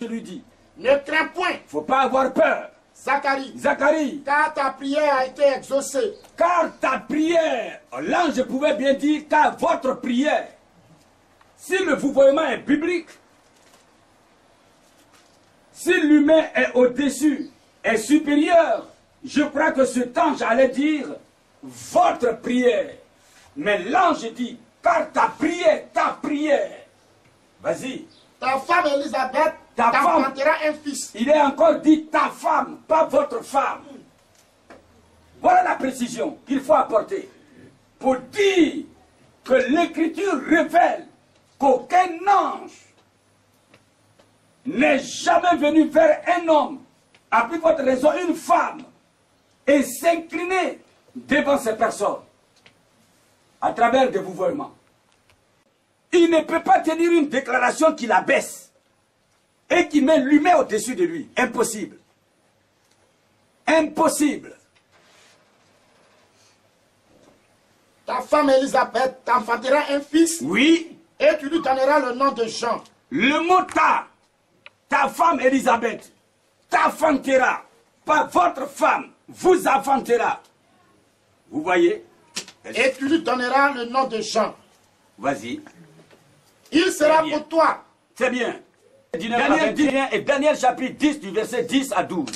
Je lui dis. Ne crains point. Faut pas avoir peur. Zacharie. Zacharie. Car ta prière a été exaucée. Car ta prière, l'ange pouvait bien dire, car votre prière, si le vouvoiement est biblique, si l'humain est au-dessus, est supérieur, je crois que cet ange allait dire, votre prière. Mais l'ange dit, car ta prière, vas-y. Ta femme Élisabeth t'enfantera un fils. Il est encore dit ta femme, pas votre femme. Voilà la précision qu'il faut apporter pour dire que l'Écriture révèle qu'aucun ange n'est jamais venu vers un homme, à plus forte raison une femme, et s'incliner devant ces personnes à travers des vouvoiements. Il ne peut pas tenir une déclaration qui l'abaisse et qui met l'humain au-dessus de lui. Impossible. Impossible. Ta femme Élisabeth t'enfantera un fils. Oui. Et tu lui donneras le nom de Jean. Le mot ta femme Élisabeth, t'enfantera, pas votre femme, vous enfantera. Vous voyez? Et tu lui donneras le nom de Jean. Vas-y. Il sera pour toi. C'est bien. Daniel 21 et Daniel chapitre 10 du verset 10 à 12.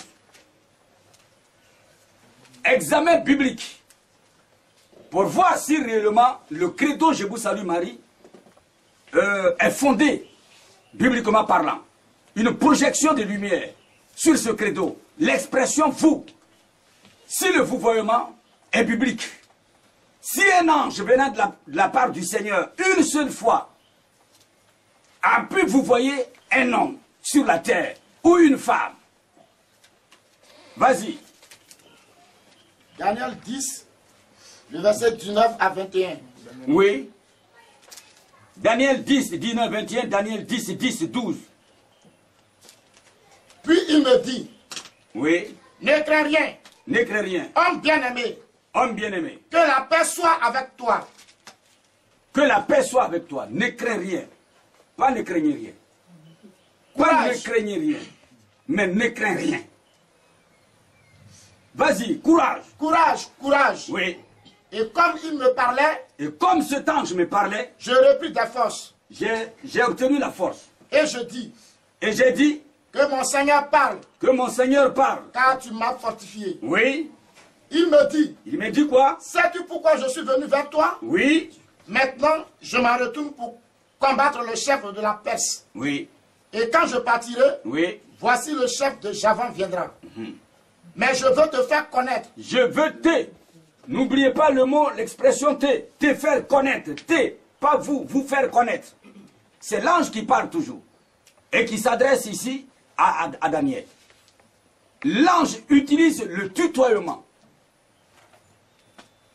Examen biblique. Pour voir si réellement le credo Je vous salue Marie est fondé, bibliquement parlant. Une projection de lumière sur ce credo. L'expression vous. Si le vouvoiement est biblique. Si un ange venant de la part du Seigneur une seule fois a pu vous voyez un homme sur la terre ou une femme. Vas-y. Daniel 10, le verset 19 à 21. Oui. Daniel 10, 19, 21, Daniel 10, 10, 12. Puis il me dit, oui. Ne crains rien. Ne crains rien. Homme bien-aimé. Homme bien-aimé. Que la paix soit avec toi. Que la paix soit avec toi. Ne crains rien. Pas ne craignez rien. Pas ne craignez rien. Mais ne crains rien. Vas-y, courage. Courage, courage. Oui. Et comme il me parlait. Et comme cet ange me parlait. Je repris des forces. J'ai obtenu la force. Et je dis. Et j'ai dit. Que mon Seigneur parle. Que mon Seigneur parle. Car tu m'as fortifié. Oui. Il me dit. Il me dit quoi? Sais-tu pourquoi je suis venu vers toi? Oui. Maintenant, je m'en retourne pour combattre le chef de la Perse. Oui. Et quand je partirai, oui. Voici le chef de Javan viendra. Mais je veux te faire connaître. Je veux te. N'oubliez pas le mot, l'expression te. Te faire connaître. Te. Pas vous. Vous faire connaître. C'est l'ange qui parle toujours. Et qui s'adresse ici à Daniel. L'ange utilise le tutoiement.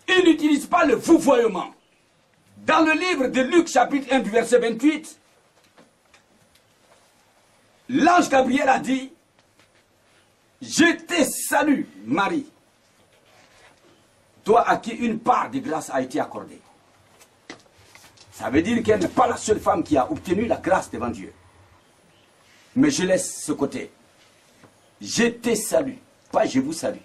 Il n'utilise pas le vouvoiement. Dans le livre de Luc, chapitre 1, du verset 28, l'ange Gabriel a dit, je te salue, Marie, toi à qui une part de grâce a été accordée. Ça veut dire qu'elle n'est pas la seule femme qui a obtenu la grâce devant Dieu. Mais je laisse ce côté. Je te salue, pas je vous salue.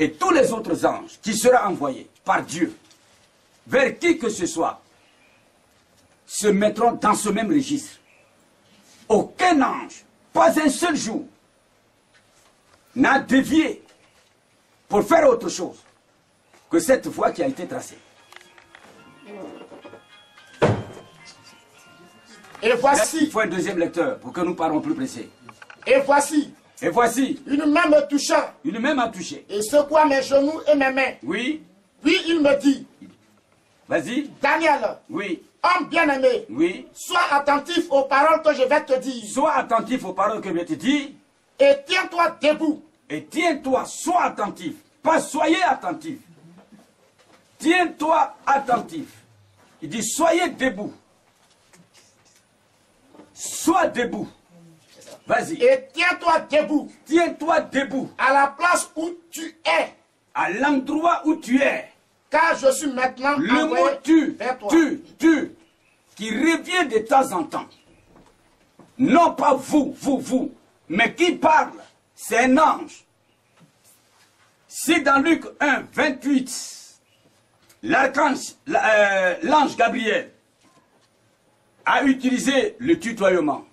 Et tous les autres anges qui seront envoyés par Dieu vers qui que ce soit se mettront dans ce même registre. Aucun ange, pas un seul jour, n'a dévié pour faire autre chose que cette voie qui a été tracée. Et voici. Il faut un deuxième lecteur pour que nous parlons plus pressés. Et voici. Et voici. Une main me toucha. Une main m'a touché. Et secoua mes genoux et mes mains. Oui. Puis il me dit. Vas-y. Daniel. Oui. Homme bien-aimé. Oui. Sois attentif aux paroles que je vais te dire. Sois attentif aux paroles que je vais te dire. Et tiens-toi debout. Et tiens-toi, sois attentif. Pas soyez attentif. Tiens-toi attentif. Il dit soyez debout. Sois debout. Vas-y. Et tiens-toi debout. Tiens-toi debout. À la place où tu es. À l'endroit où tu es. Car je suis maintenant le mot tu, qui revient de temps en temps. Non pas vous, mais qui parle, c'est un ange. Si dans Luc 1, 28, l'ange Gabriel a utilisé le tutoiement,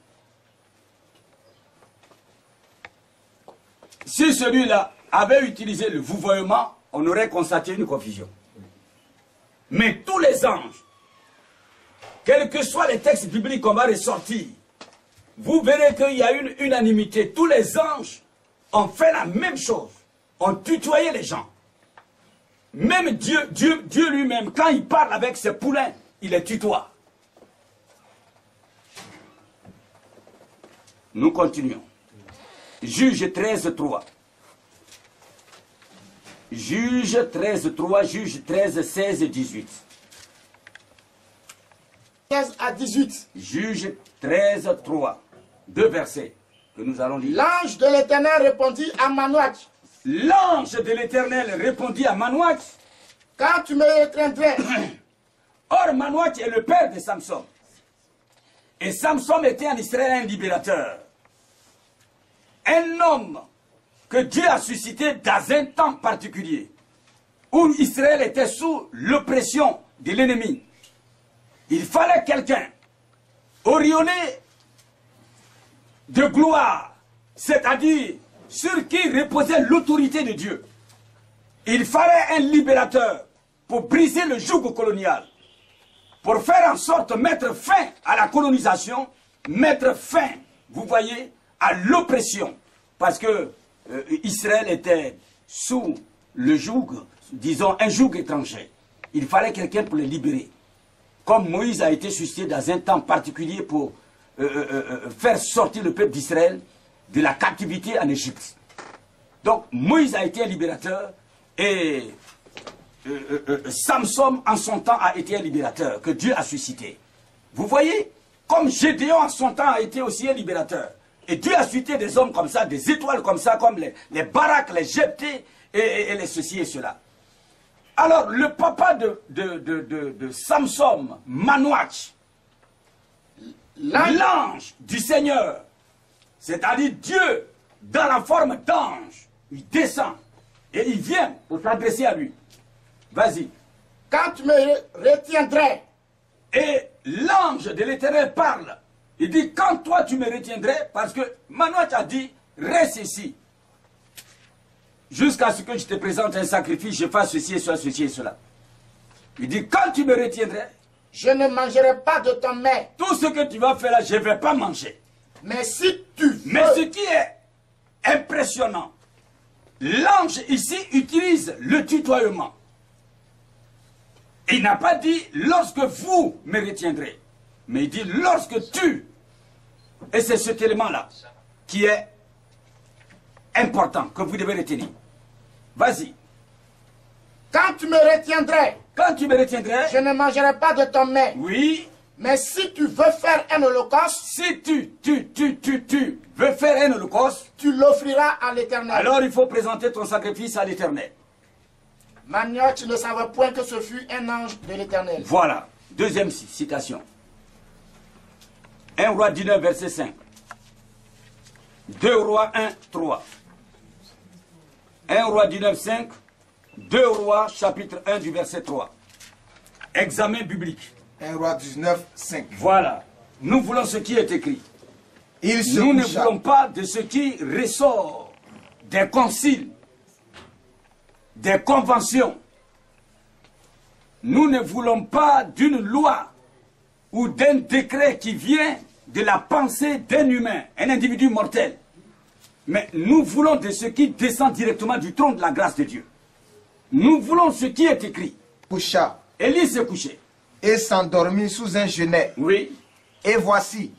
si celui-là avait utilisé le vouvoiement, on aurait constaté une confusion. Mais tous les anges, quels que soient les textes bibliques qu'on va ressortir, vous verrez qu'il y a une unanimité. Tous les anges ont fait la même chose. On tutoyait les gens. Même Dieu lui-même, quand il parle avec ses poulains, il les tutoie. Nous continuons. Juge 13, 3. Juge 13, 3, Juge 13, 16 et 18. 15 à 18. Juge 13, 3. Deux versets que nous allons lire. L'ange de l'Éternel répondit à Manoach. L'ange de l'Éternel répondit à Manoach. Quand tu me étreindrais. Or, Manoach est le père de Samson. Et Samson était en Israël un libérateur. Un homme que Dieu a suscité dans un temps particulier, où Israël était sous l'oppression de l'ennemi. Il fallait quelqu'un auréolé de gloire, c'est-à-dire sur qui reposait l'autorité de Dieu. Il fallait un libérateur pour briser le joug colonial, pour faire en sorte de mettre fin à la colonisation, mettre fin, vous voyez, à l'oppression, parce que Israël était sous le joug, disons un joug étranger. Il fallait quelqu'un pour le libérer. Comme Moïse a été suscité dans un temps particulier pour faire sortir le peuple d'Israël de la captivité en Égypte. Donc Moïse a été un libérateur et Samson en son temps a été un libérateur que Dieu a suscité. Vous voyez, comme Gédéon en son temps a été aussi un libérateur. Et Dieu a suscité des hommes comme ça, des étoiles comme ça, comme les Barak, les Jephthé et les ceci et cela. Alors, le papa de Samson, Manoach, l'ange du Seigneur, c'est-à-dire Dieu, dans la forme d'ange, il descend et il vient pour s'adresser à lui. Vas-y. Quand tu me retiendrais. Et l'ange de l'Éternel parle. Il dit, quand toi tu me retiendrais, parce que Manoach a dit, reste ici. Jusqu'à ce que je te présente un sacrifice, je fasse ceci et cela. Il dit, quand tu me retiendrais, je ne mangerai pas de ton mets. Tout ce que tu vas faire là, je ne vais pas manger. Mais si tu veux. Mais ce qui est impressionnant, l'ange ici utilise le tutoiement. Il n'a pas dit, lorsque vous me retiendrez. Mais il dit, lorsque tu. Et c'est cet élément-là qui est important, que vous devez retenir. Vas-y. Quand tu me retiendrais. Quand tu me retiendrais. Je ne mangerai pas de ton mets. Oui. Mais si tu veux faire un holocauste. Si tu veux faire un holocauste. Tu l'offriras à l'Éternel. Alors il faut présenter ton sacrifice à l'Éternel. Manoach ne savait point que ce fut un ange de l'Éternel. Voilà. Deuxième citation. 1 Roi 19, verset 5. 2 Rois 1, 3. 1 Roi 19, 5. 2 Rois, chapitre 1, du verset 3. Examen biblique. 1 Roi 19, 5. Voilà. Nous voulons ce qui est écrit. Nous ne voulons pas de ce qui ressort des conciles, des conventions. Nous ne voulons pas d'une loi ou d'un décret qui vient de la pensée d'un humain, un individu mortel. Mais nous voulons de ce qui descend directement du trône de la grâce de Dieu. Nous voulons ce qui est écrit. Coucha. Élie s'est couché. Et s'endormit sous un genêt. Oui. Et voici.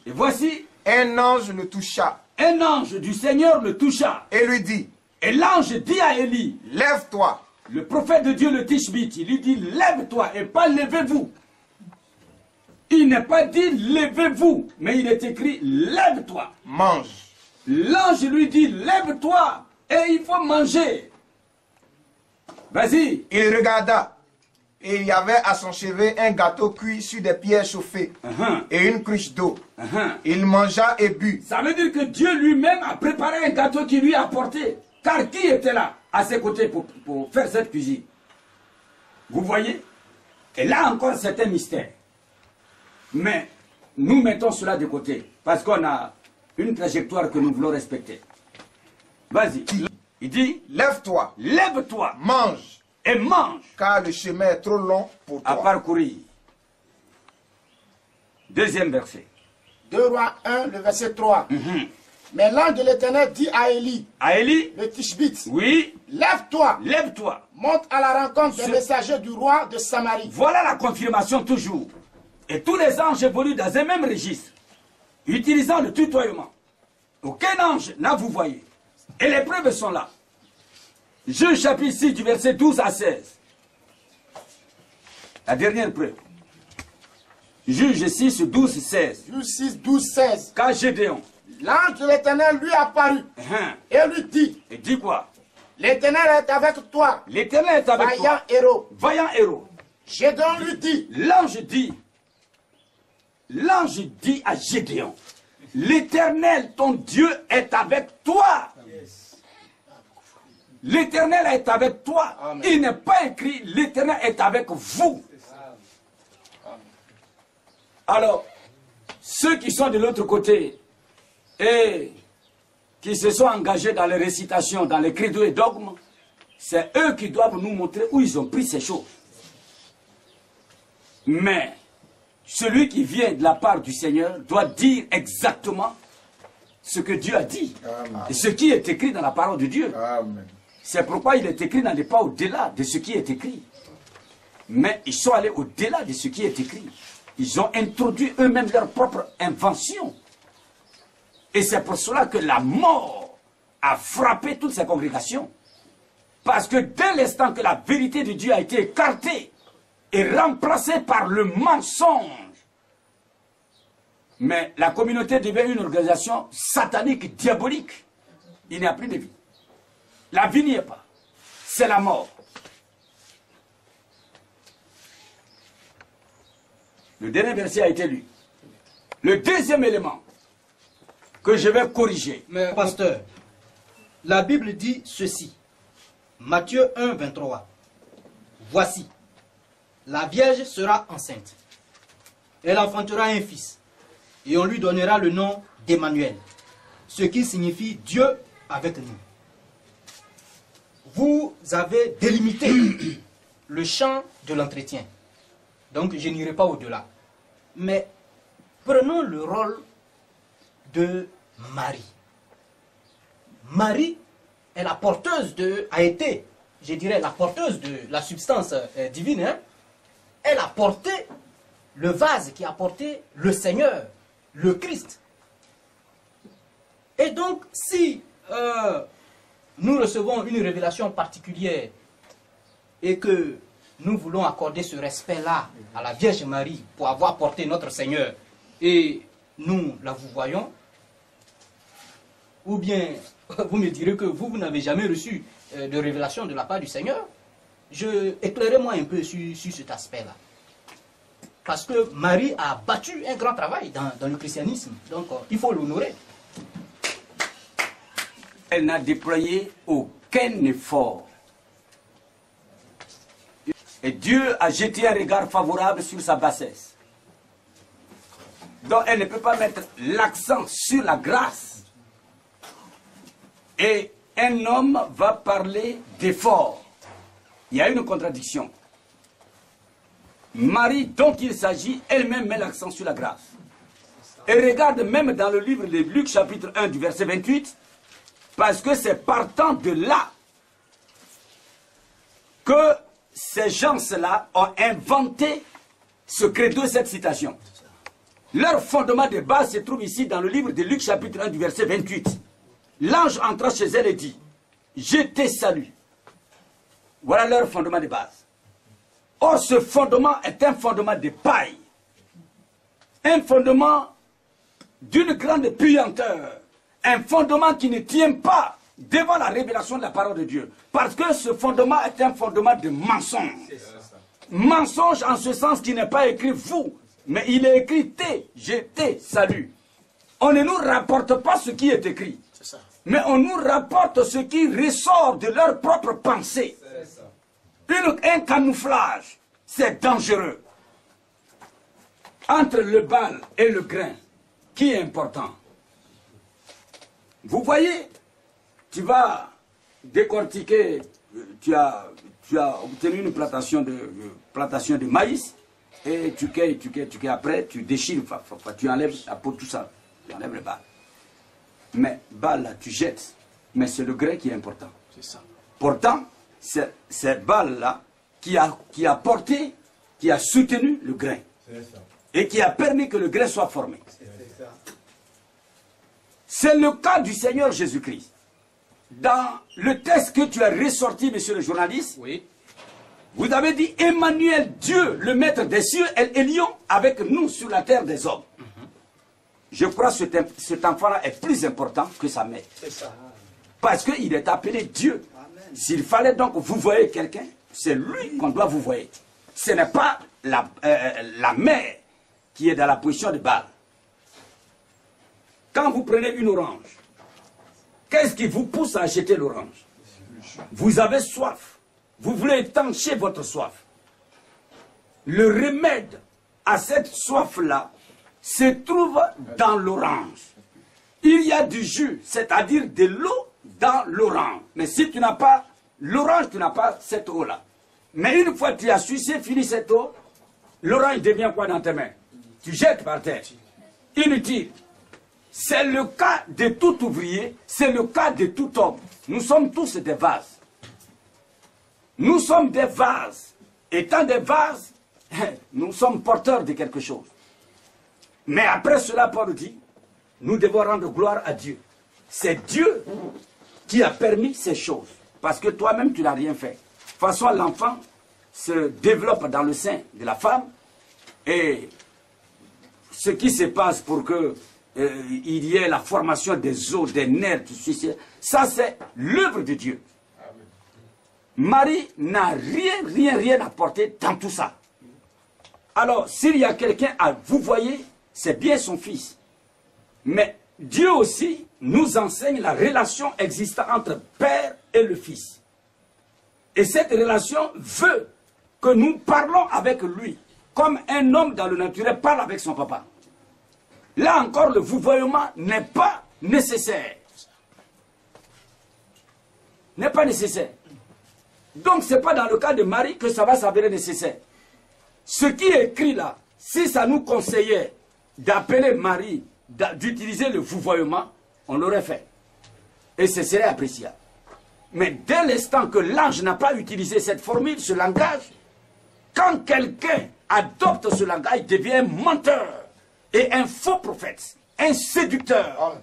Un ange le toucha. Un ange du Seigneur le toucha. Et lui dit. Et l'ange dit à Élie. Lève-toi. Le prophète de Dieu, le Tishbite, il lui dit, lève-toi et pas levez-vous. Il n'est pas dit levez-vous, mais il est écrit lève-toi. Mange. L'ange lui dit lève-toi et il faut manger. Vas-y. Il regarda Et il y avait à son chevet un gâteau cuit sur des pierres chauffées et une cruche d'eau. Il mangea et but. Ça veut dire que Dieu lui-même a préparé un gâteau qui lui a apporté. Car qui était là à ses côtés pour faire cette cuisine? Vous voyez? Et là encore, c'est un mystère. Mais nous mettons cela de côté parce qu'on a une trajectoire que nous voulons respecter. Vas-y. Il dit, Lève-toi, lève-toi mange, et mange car le chemin est trop long pour à toi. parcourir. Deuxième verset. 2 Rois 1, le verset 3. Mais l'ange de l'Éternel dit à Élie, À Élie, le Tishbite, oui, lève-toi, lève-toi. monte à la rencontre des messagers du roi de Samarie. Voilà la confirmation toujours. Et tous les anges évoluent dans un même registre, utilisant le tutoiement. Aucun ange n'a vous voyez. Et les preuves sont là. Juge chapitre 6 du verset 12 à 16. La dernière preuve. Juge 6, 12, 16. Juge 6, 12, 16. Quand Gédéon, L'ange de l'Éternel lui apparut et lui dit, et dit quoi? l'Éternel est avec toi, L'Éternel est avec vaillant toi. héros. Vaillant héros. Gédéon lui dit, L'ange dit à Gédéon, l'Éternel, ton Dieu, est avec toi. L'Éternel est avec toi. Amen. Il n'est pas écrit, l'Éternel est avec vous. Alors, ceux qui sont de l'autre côté et qui se sont engagés dans les récitations, dans les credos et dogmes, c'est eux qui doivent nous montrer où ils ont pris ces choses. Mais celui qui vient de la part du Seigneur doit dire exactement ce que Dieu a dit. Amen. Et ce qui est écrit dans la parole de Dieu. Amen. C'est pourquoi il est écrit n'allez pas au-delà de ce qui est écrit. Mais ils sont allés au-delà de ce qui est écrit. Ils ont introduit eux-mêmes leur propre invention. Et c'est pour cela que la mort a frappé toutes ces congrégations. Parce que dès l'instant que la vérité de Dieu a été écartée et remplacée par le mensonge, mais la communauté devient une organisation satanique, diabolique. Il n'y a plus de vie. La vie n'y est pas. C'est la mort. Le dernier verset a été lu. Le deuxième élément que je vais corriger. Mais pasteur, la Bible dit ceci. Matthieu 1, 23. Voici, la Vierge sera enceinte. Elle enfantera un fils. Et on lui donnera le nom d'Emmanuel. Ce qui signifie Dieu avec nous. Vous avez délimité le champ de l'entretien. Donc je n'irai pas au-delà. Mais prenons le rôle de Marie. Marie est la porteuse a été, je dirais, la porteuse de la substance divine. Hein? Elle a porté le vase qui a porté le Seigneur, le Christ. Et donc, si nous recevons une révélation particulière et que nous voulons accorder ce respect-là à la Vierge Marie pour avoir porté notre Seigneur et nous la vous voyons, ou bien vous me direz que vous n'avez jamais reçu de révélation de la part du Seigneur, éclairez-moi un peu sur cet aspect-là. Parce que Marie a battu un grand travail dans le christianisme, donc il faut l'honorer. Elle n'a déployé aucun effort. Et Dieu a jeté un regard favorable sur sa bassesse. Donc elle ne peut pas mettre l'accent sur la grâce. Et un homme va parler d'effort. Il y a une contradiction. Marie, dont il s'agit, elle-même met l'accent sur la grâce. Et regarde même dans le livre de Luc chapitre 1 du verset 28, parce que c'est partant de là que ces gens-là ont inventé ce credo, cette citation. Leur fondement de base se trouve ici dans le livre de Luc chapitre 1 du verset 28. L'ange entra chez elle et dit, je te salue. Voilà leur fondement de base. Or, ce fondement est un fondement de paille. Un fondement d'une grande puanteur. Un fondement qui ne tient pas devant la révélation de la parole de Dieu. Parce que ce fondement est un fondement de mensonge. mensonge en ce sens qu'il n'est pas écrit vous, mais il est écrit je t'ai salut. On ne nous rapporte pas ce qui est écrit, mais on nous rapporte ce qui ressort de leur propre pensée. Un camouflage, c'est dangereux. Entre le bal et le grain, qui est important? Vous voyez, tu vas décortiquer, tu as obtenu une plantation de maïs, et tu cueilles, après tu déchires, tu enlèves la peau, tout ça, tu enlèves le bal. Mais bal là, tu jettes, mais c'est le grain qui est important. C'est ça. Pourtant, c'est cette balle là qui a porté, qui a soutenu le grain. Et qui a permis que le grain soit formé. C'est le cas du Seigneur Jésus-Christ. Dans le texte que tu as ressorti, monsieur le journaliste, oui, vous avez dit Emmanuel, Dieu, le maître des cieux, est lion avec nous sur la terre des hommes. Je crois que cet enfant-là est plus important que sa mère. Parce qu'il est appelé Dieu. S'il fallait donc vous voyez quelqu'un, c'est lui qu'on doit vous voir. Ce n'est pas la mère qui est dans la position de Baal. Quand vous prenez une orange, qu'est-ce qui vous pousse à acheter l'orange? Vous avez soif. Vous voulez étancher votre soif. Le remède à cette soif-là se trouve dans l'orange. Il y a du jus, c'est-à-dire de l'eau dans l'orange. Mais si tu n'as pas l'orange, tu n'as pas cette eau-là. Mais une fois que tu as sucé, fini cette eau, l'orange devient quoi dans tes mains? Tu jettes par terre. Inutile. C'est le cas de tout ouvrier, c'est le cas de tout homme. Nous sommes tous des vases. Nous sommes des vases. Étant des vases, nous sommes porteurs de quelque chose. Mais après cela, Paul dit, nous devons rendre gloire à Dieu. C'est Dieu qui a permis ces choses. Parce que toi-même, tu n'as rien fait. De toute façon, l'enfant se développe dans le sein de la femme. Et ce qui se passe pour que il y ait la formation des os, des nerfs, ça c'est l'œuvre de Dieu. Marie n'a rien apporté dans tout ça. Alors, s'il y a quelqu'un à vous voyez, c'est bien son fils. Mais Dieu aussi nous enseigne la relation existant entre Père et le Fils. Et cette relation veut que nous parlons avec lui, comme un homme dans le naturel parle avec son papa. Là encore, le vouvoiement n'est pas nécessaire. N'est pas nécessaire. Donc, ce n'est pas dans le cas de Marie que ça va s'avérer nécessaire. Ce qui est écrit là, si ça nous conseillait d'appeler Marie, d'utiliser le vouvoiement, on l'aurait fait. Et ce serait appréciable. Mais dès l'instant que l'ange n'a pas utilisé cette formule, ce langage, quand quelqu'un adopte ce langage, il devient un menteur et un faux prophète, un séducteur.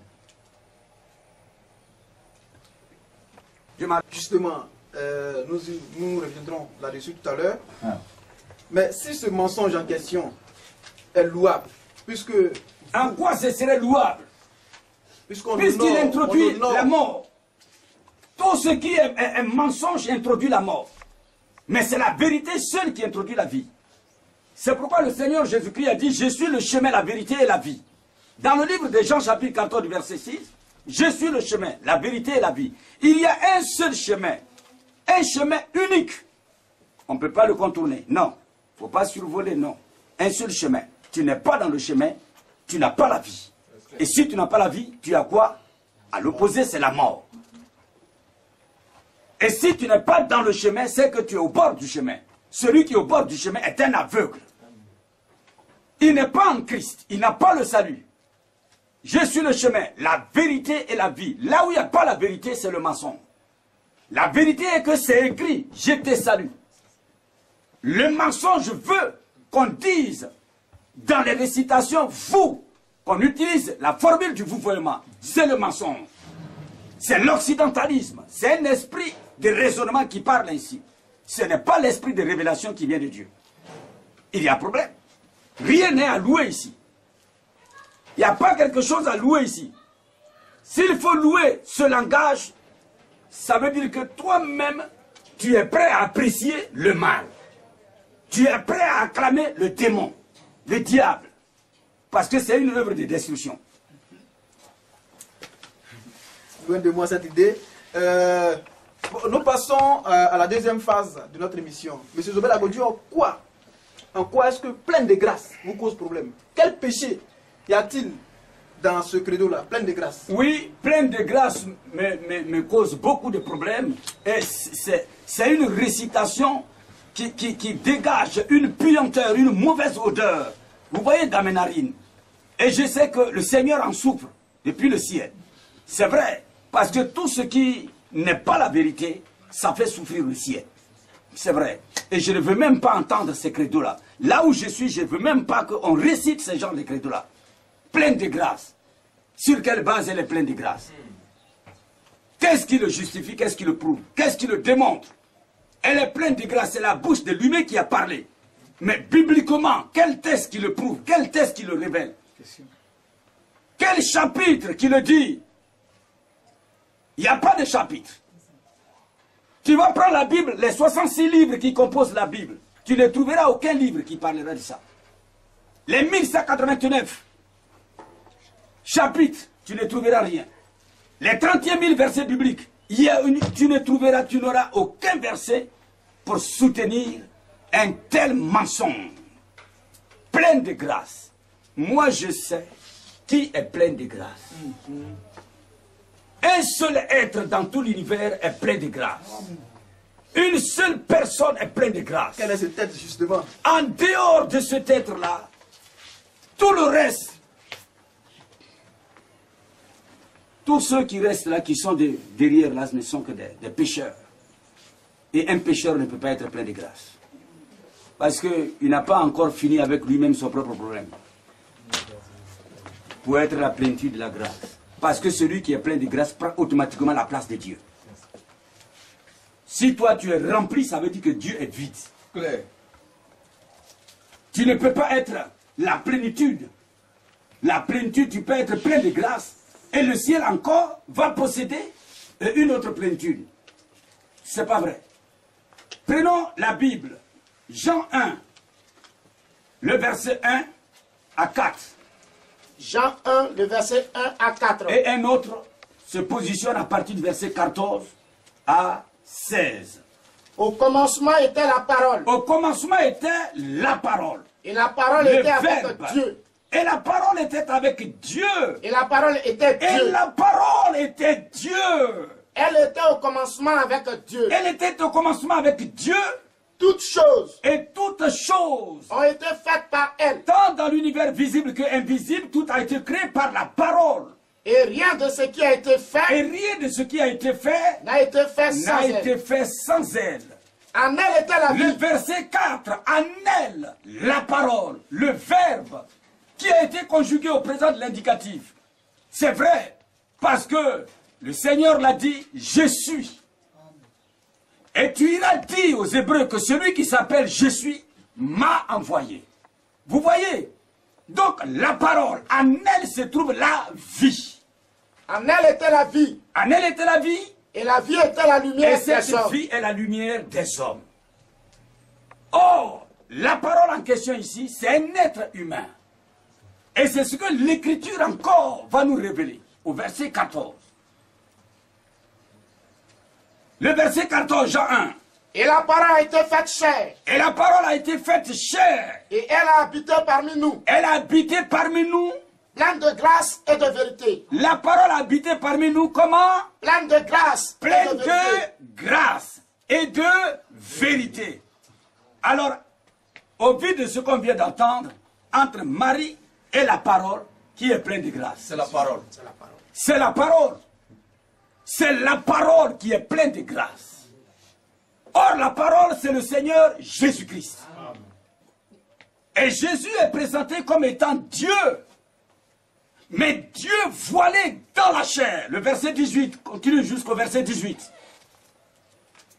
Justement, nous reviendrons là-dessus tout à l'heure. Mais si ce mensonge en question est louable, puisque... En quoi ce serait louable? Puisqu'il introduit la mort. Tout ce qui est un mensonge introduit la mort. Mais c'est la vérité seule qui introduit la vie. C'est pourquoi le Seigneur Jésus-Christ a dit, je suis le chemin, la vérité et la vie. Dans le livre de Jean chapitre 14 verset 6, je suis le chemin, la vérité et la vie. Il y a un seul chemin, un chemin unique. On ne peut pas le contourner, non. Il ne faut pas survoler, non. Un seul chemin. Tu n'es pas dans le chemin, tu n'as pas la vie. Et si tu n'as pas la vie, tu as quoi? À l'opposé, c'est la mort. Et si tu n'es pas dans le chemin, c'est que tu es au bord du chemin. Celui qui est au bord du chemin est un aveugle. Il n'est pas en Christ, il n'a pas le salut. Je suis le chemin, la vérité et la vie. Là où il n'y a pas la vérité, c'est le mensonge. La vérité est que c'est écrit, je te salue. Le mensonge veut qu'on dise dans les récitations, vous, qu'on utilise la formule du vouvoiement. C'est le mensonge. C'est l'occidentalisme. C'est un esprit de raisonnement qui parle ainsi. Ce n'est pas l'esprit de révélation qui vient de Dieu. Il y a un problème. Rien n'est à louer ici. Il n'y a pas quelque chose à louer ici. S'il faut louer ce langage, ça veut dire que toi-même, tu es prêt à apprécier le mal. tu es prêt à acclamer le démon, le diable, parce que c'est une œuvre de destruction. Loin de moi cette idée. Nous passons à la deuxième phase de notre émission. Monsieur Zobel Agodju, en quoi est-ce que plein de grâce vous cause problème? Quel péché y a-t-il dans ce credo-là, plein de grâce? Oui, plein de grâce me cause beaucoup de problèmes. Et c'est une récitation qui dégage une puanteur, une mauvaise odeur. Vous voyez dans mes narines. Et je sais que le Seigneur en souffre depuis le ciel. C'est vrai, parce que tout ce qui n'est pas la vérité, ça fait souffrir le ciel. C'est vrai. Et je ne veux même pas entendre ces credos-là. Là où je suis, je ne veux même pas qu'on récite ce genre de credos-là. Plein de grâce. Sur quelle base elle est pleine de grâce? Qu'est-ce qui le justifie? Qu'est-ce qui le prouve? Qu'est-ce qui le démontre? Elle est pleine de grâce. C'est la bouche de lui-même qui a parlé. Mais bibliquement, quel texte qui le prouve? Quel texte qui le révèle? Quel chapitre qui le dit? Il n'y a pas de chapitre. Tu vas prendre la Bible, les 66 livres qui composent la Bible. Tu ne trouveras aucun livre qui parlera de ça. Les 1189 chapitres, tu ne trouveras rien. Les 31 000 versets bibliques, tu n'auras aucun verset pour soutenir un tel mensonge. Plein de grâce. Moi, je sais qui est plein de grâce. Un seul être dans tout l'univers est plein de grâce. Une seule personne est pleine de grâce. Quel est cet être justement? En dehors de cet être-là, tout le reste, tous ceux qui restent là, qui sont derrière là, ne sont que des pécheurs. Et un pécheur ne peut pas être plein de grâce. Parce qu'il n'a pas encore fini avec lui-même son propre problème. Pour être la plénitude de la grâce. Parce que celui qui est plein de grâce prend automatiquement la place de Dieu. Si toi tu es rempli, ça veut dire que Dieu est vide. Claire. Tu ne peux pas être la plénitude. La plénitude, tu peux être plein de grâce. Et le ciel encore va posséder une autre plénitude. C'est pas vrai. Prenons la Bible. Jean 1. Le verset 1 à 4. Jean 1, le verset 1 à 4. Et un autre se positionne à partir du verset 14 à 16. Au commencement était la parole. Au commencement était la parole. Et la parole Le était verbe. avec Dieu. Et la parole était avec Dieu. Et la parole était Et Dieu. la parole était Dieu. Elle était au commencement avec Dieu. Elle était au commencement avec Dieu. Toutes choses Et toutes choses, ont été faites par elle. tant dans l'univers visible que invisible, tout a été créé par la parole. Et rien de ce qui a été Et fait rien de ce qui a été fait n'a été fait sans n'a elle. été fait sans elle. En elle était la Le vie. verset 4, en elle, la parole, le verbe, qui a été conjugué au présent de l'indicatif. C'est vrai, parce que le Seigneur l'a dit, je suis. Et tu iras dire aux Hébreux que celui qui s'appelle je suis m'a envoyé. Vous voyez? Donc la parole, en elle se trouve la vie. En elle était la vie. En elle était la vie. Et la vie était la Et lumière cette des hommes. vie est la lumière des hommes. Or, la parole en question ici, c'est un être humain. Et c'est ce que l'Écriture encore va nous révéler au verset 14. Le verset 14, Jean 1. Et la parole a été faite chair. Et la parole a été faite chair. Et elle a habité parmi nous. Elle a habité parmi nous. Pleine de grâce et de vérité. La parole a habité parmi nous comment? Pleine de grâce et Pleine de vérité. de grâce et de vérité. Alors, au vu de ce qu'on vient d'entendre, entre Marie et la parole, qui est pleine de grâce? C'est la parole. C'est la parole. C'est la parole qui est pleine de grâce. Or, la parole, c'est le Seigneur Jésus-Christ. Et Jésus est présenté comme étant Dieu. Mais Dieu voilé dans la chair. Le verset 18 continue jusqu'au verset 18.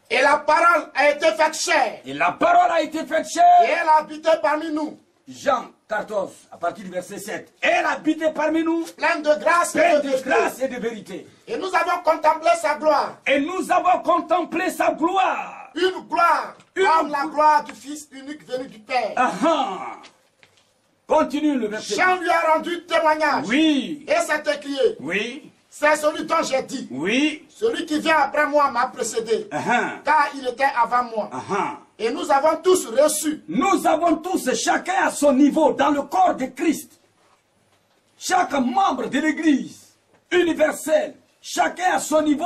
Et la parole a été faite chair. Et la parole a été faite Et chair. elle a habité parmi nous. Jean 14, à partir du verset 7. Elle habitait parmi nous, Pleine de grâce et pleine de de vérité. grâce et de vérité. Et nous avons contemplé sa gloire. Et nous avons contemplé sa gloire. Une gloire comme la gloire du Fils unique venu du Père. Continue le verset. Jean lui a rendu témoignage. Oui. Et s'est écrié. Oui. C'est celui dont j'ai dit. Oui. Celui qui vient après moi m'a précédé. Car il était avant moi. Et nous avons tous reçu. Nous avons tous, chacun à son niveau, dans le corps de Christ. Chaque membre de l'Église universelle, chacun à son niveau,